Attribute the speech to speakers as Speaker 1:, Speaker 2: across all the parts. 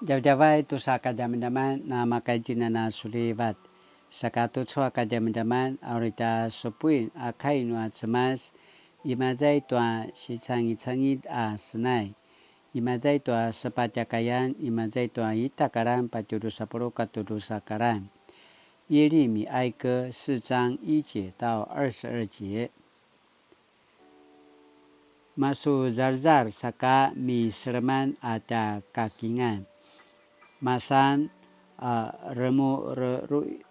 Speaker 1: Jawjawai tu sa kadaman na makajina na sulibat. Sakatu tsua kadaman aurita sopuin akai nua cemas imazai tua si cangi-cangi senai. Imazai tua sepacakayan imazai tua itakaran patudu sapuru katudu sakaran. 耶利米哀歌4章1节到22节。Masu zarzar saka mi serman ada kakingan. Masan remu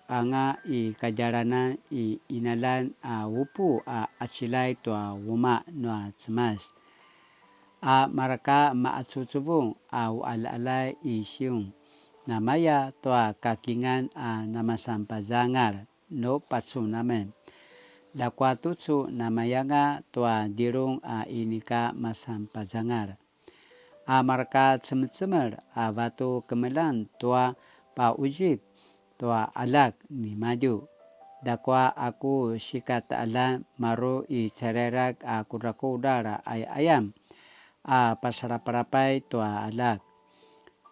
Speaker 1: anga i kajaranan i inalan wupu asilai tua wuma nua cemas. Maraka maatsutsubung ala-alai i siung. Namaya tua kakingan nama sampazangar no patsu namen. Lakwa tutsu namayanga tua dirung inika masampazangar. Maraka cemer-cemer batu kemelan tua pa ujib tua alak ni maju. Dakwa aku sikat ala maru i cererak kuda-kuda ayam pasaraparapai tua alak.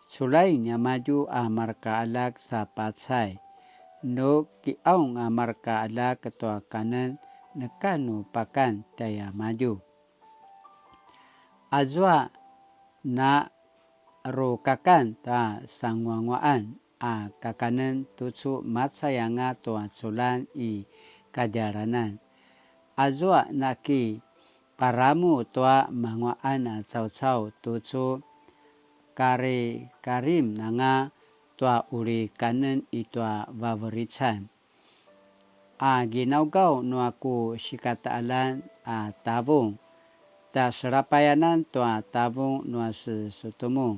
Speaker 1: Sulain maju marka alak sa patsai. No kiaung marka alak ketua kanan nekanu pakan daya maju. Azwa na rokakan ta sangwangwaan kakanan tutsu matsayanga tua sulan i kajaranan. Azwa naki paramu tua mangwaan caw-caw tutsu kare karim nanga tua uri kanan itua wawarican. Ginaugaw nuaku sikataalan tabung. Ta serapayanan tua tabung nua sutumu.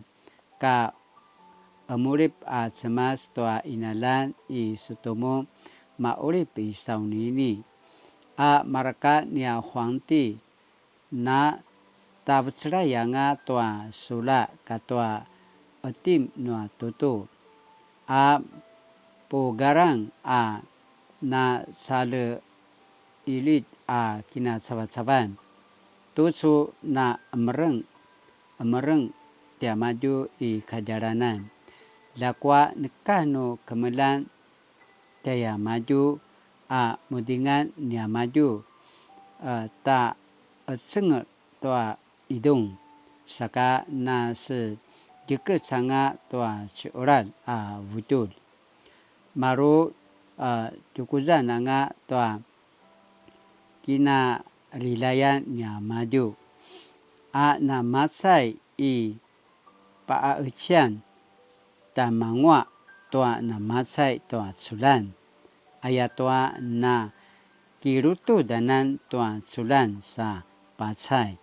Speaker 1: Ka umurip cemas tua inalan i sutumu maurip i saunini. Maraka nia huangti na tavcerayanga tua sula katua etim nua tutu. Pugarang na sale ilit kina caban-caban. Tutsu na emereng dia maju i kajaranan. Lakwa nekano kemelan dia maju mudingan nia maju ta senget tua idung. Saka na se deket sanga tua seoran wudul. Maru tukuzan nanga tua kina rilayan nia maju. Na masai i paaecian ta mangwa tua na masai tua sulan. Ayatua na kirutu danan tua sulan sa patsai.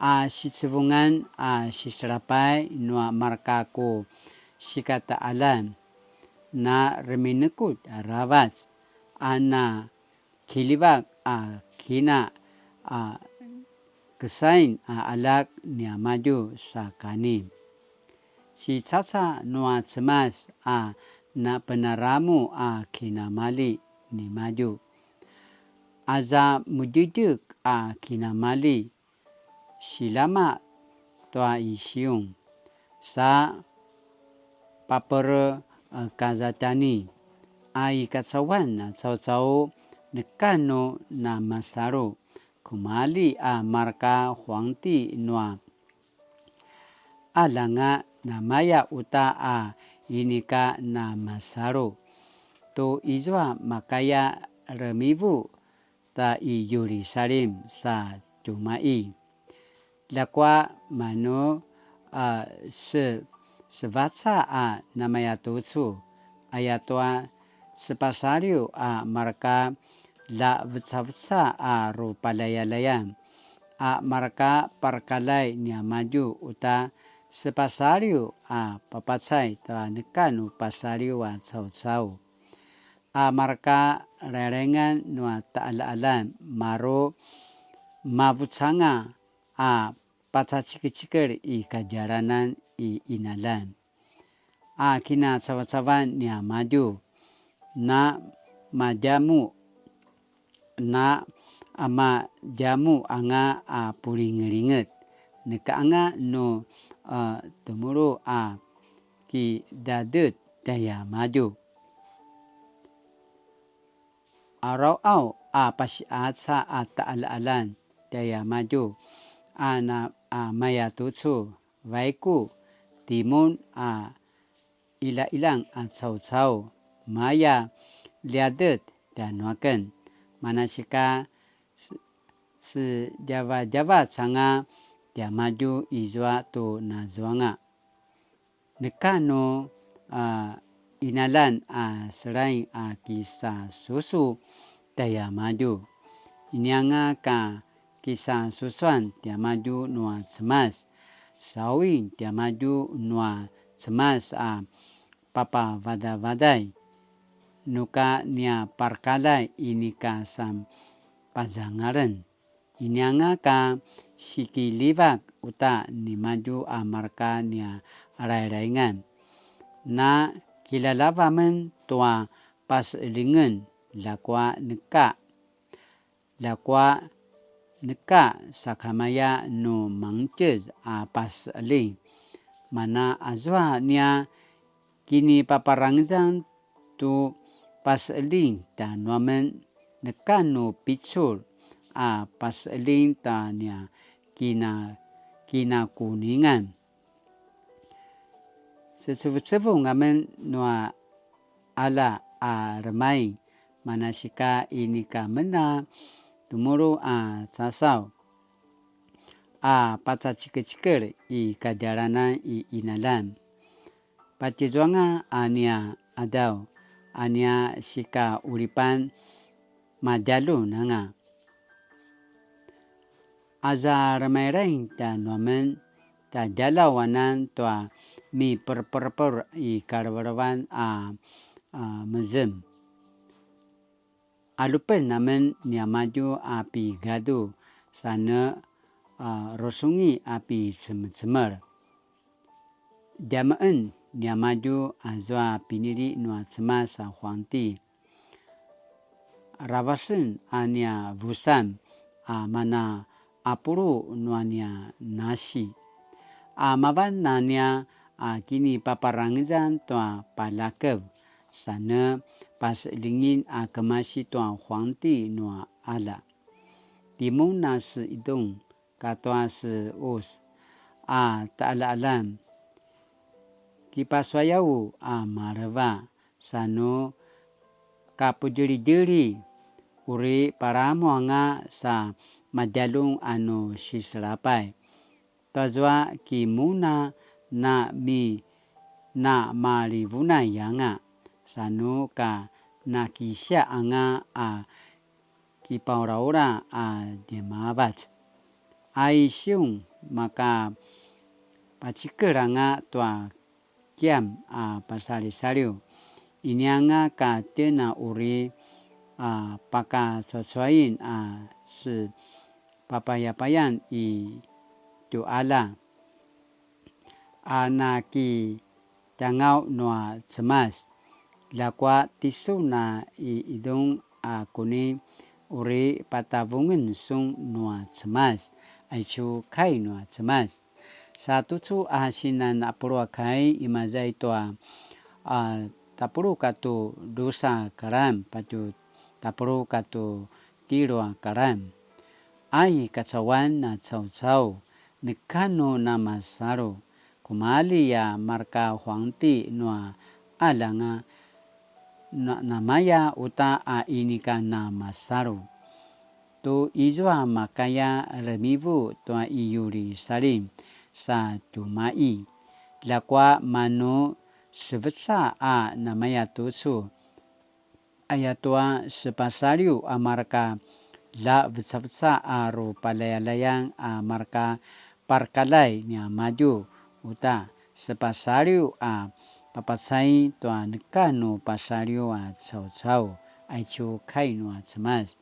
Speaker 1: Sicebungan siserapai nua markaku sikataalan na reminekut rawat ana kilibak kina kesain alak nia maju sakani. Si caca nua cemas na penaramu kina mali ni maju. Aza mujujug kina mali silama tua isiung sa papere kazatani kacawan caw-caw nekano na masaru kumali marka huangti nua alanga namaya uta inika na masaru to izwa makaya remivu ta i Yerusalem sa Jumai. Lakwa mano sebatsa namaya tutsu ayatua sepasariu marka la betsa-betsa rupalaya-layan. Marka parkalai nia maju uta sepasariu papatsai ta nekanu pasariu caw-caw. Marka rerengan nua taala-alan maro mabutsanga patacikir i kajaranan i inalan. Kina cawan-cawan nia maju na majamu na ama jamu anga puring-ringet nekaanga no tumuru ki dadut daya maju. Araw pasiat sa taalaan daya maju na maya tutsu vaiku timun ila-ilang caw-caw maya liadet dan waken manasika sejava-java sanga dia maju izwa tu nazwanga nekano inalan selain kisah susu daya maju inyanga kisah susuan dia maju nua cemas sawing dia maju nua cemas papa vadai nuka nia parkalai inika sam pazangaren inyanga sikilibak uta ni maju marka nia rai-raingan na kilalavamen tua paslingan lakwa neka sakamaya no mangcez pasling mana azwa nia kini paparangzan tu pasling dan wamen nekano pitsul pasling ta nia kina kuningan sesevu ngamen noa ala remai manasika inika mena tumuru sasaw paca ciker kadaranan inalan pacizwanga ania adaw ania sika uripan majalu nanga aza remai dan wamen ta jalawanan tua mi perperper karwarawan mezem alupen namen nia maju api gadu sana rosungi api cemer jamaen nia maju azwa piniri nua cemas huangti rawasen ania busan mana apuru nuania nasi maban nania kini paparangzan tua palakeb sana paslingin kemasi tua huangti nua ala timung nas idung katua seus taala-alam kipaswayau mareva sano kapujeri-jeri uri paramuanga sa majalung siselapai tazwa kimuna na marivuna yanga sanu nakisya anga kipaura jemabat aisyung maka pacikeranga tua kiam pasali-saliu inyanga tena uri paka sesuain se papayapayan tu ala anaki tangau noa cemas lakwa tisu na idung kuni uri patavungin sung noa cemas aicu kai noa cemas satu cu sinan apuru kai imazai toa tapuru katu dosa karam patu tapuru katu tiro karam ai kacawan na caw-caw nekano na masaro kumali marka huangti noa alanga namaya uta inika na masaro tu izwa makaya remivu tua iyuri salim sa tumai lakwa mano sebesa namaya tutsu ayatua sepasariu marka la besa-besa aro palaya-layang marka parkalai nia maju uta sepasariu papasai tua nekano pasariu caw-caw aicu kai noa cemas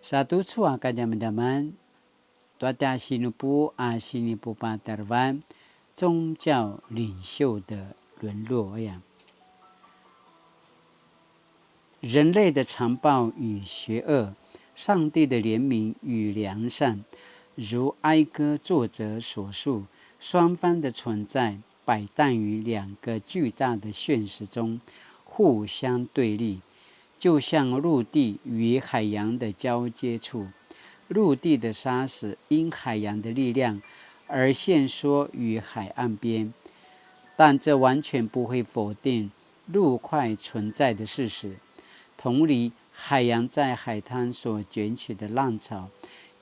Speaker 1: satu cua kajam-jaman tuata sinupu sinipu paterwan 宗教领袖的沦落人类的残暴与邪恶，上帝的怜悯与良善，如哀歌作者所述，双方的存在摆荡于两个巨大的现实中，互相对立，就像陆地与海洋的交接处。陆地的沙石因海洋的力量而限缩于海岸边，但这完全不会否定陆块存在的事实。同理，海洋在海滩所卷起的浪潮，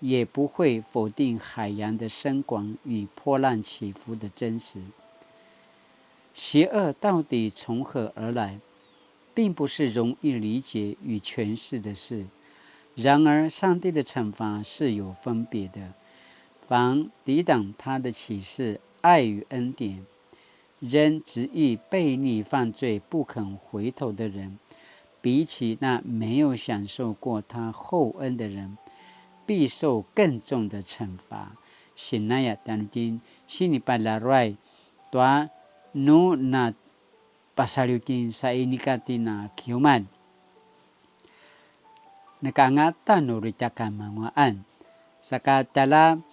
Speaker 1: 也不会否定海洋的深广与波浪起伏的真实。邪恶到底从何而来，并不是容易理解与诠释的事。然而，上帝的惩罚是有分别的。凡抵挡他的启示、爱与恩典，仍执意悖逆犯罪、不肯回头的人，比起那没有享受过他厚恩的人，必受更重的惩罚。Sinaya tanjin sini palarai tua nu na pasaliutin sa inikatina kiuman. Nakangatan no ritaka manguan. Saka tala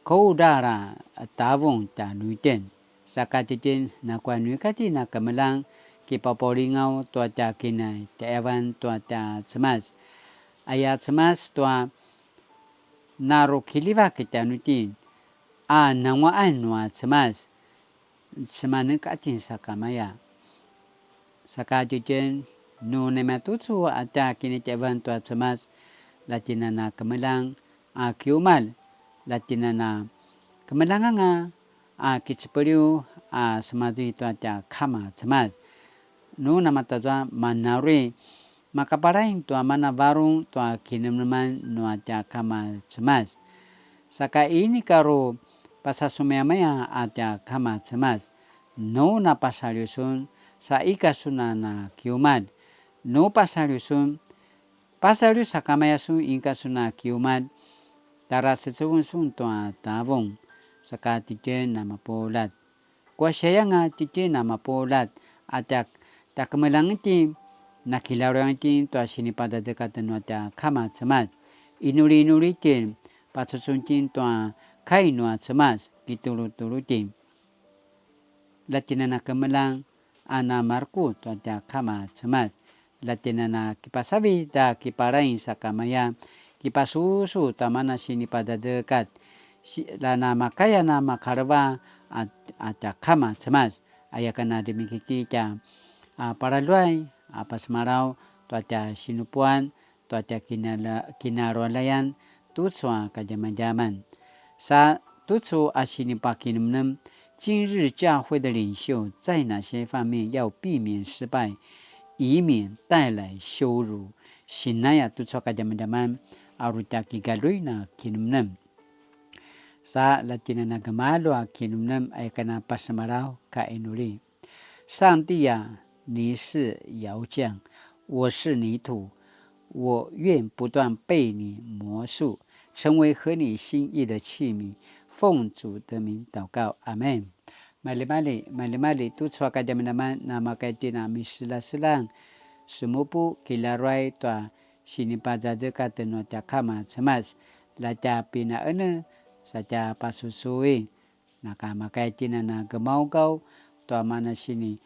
Speaker 1: kaudara tavong tanuiten. Saka titin na kwanuikati na kamalang kipapolingaw tua ta kinay ta evan tua ta semas. Ayat semas tua naro kiliva kitanutin nangwaan nua semas semana katin sakamaya saka titin no nematutsu ata kini tevan tua semas latinana kemelang kiumal latinana kemelanganga kitseperiu semaju tua ta kama semas no namatazwa manare makaparaing tua mana varung tua kineman nua tia kama semas. Saka ini karo pasasumeamaya atia kama semas. No na pasaliusun sa ikasuna na kiumad. No pasaliusun pasalius sakamaya sun ikasuna kiumad. Tara sesewun sun tua tavong. Saka tijen nama polat. Kuasyayanga tijen nama polat atia takemelangiti nakilaroyantin tua sinipada dekatan tua kama semas. Inuli-inulitin pasusuntin tua kainua semas ditulu-tulutin. Latinana kemelang ana marku tua kama semas. Latinana kipasabi da kiparain sakamaya kipasusu tamana sinipada dekat. Lana makaya na makarba ata kama semas. Ayakana demikikita para luai pas marau tuaca sinupuan tuaca kinarolayan tutsua kajaman-jaman sa tutsu asinipakinum 今日教会的领袖在哪些方面要避免失败，以免带来羞辱。Sinaya tutsu kajaman-jaman arutaki galoina kinum sa latina nagamalo kinum ay kana pasmarau ka enuri. 上帝啊，你是窑匠，我是泥土，我愿不断被你魔术，成为合你心意的器皿。奉主的名祷告，阿门。Mali-mali tu tsua kajam naman na makaiti na misila-silang sumupu kilaray tua sinipajaja tenua tia kama semas la tia pinaene sa tia pasusui nakamakaiti na gemau-gau tua mana sini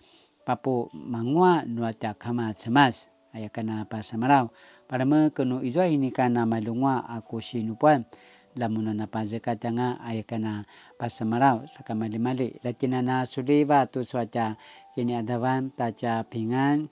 Speaker 1: papu mangua nua tia kama semas ayakana pasamarau para me kenu izwa ini kana malungwa aku sinupuan lamun na pazekatanga ayakana pasamarau sakamali-mali latina na suliva tu suaca kini adawan taca pingan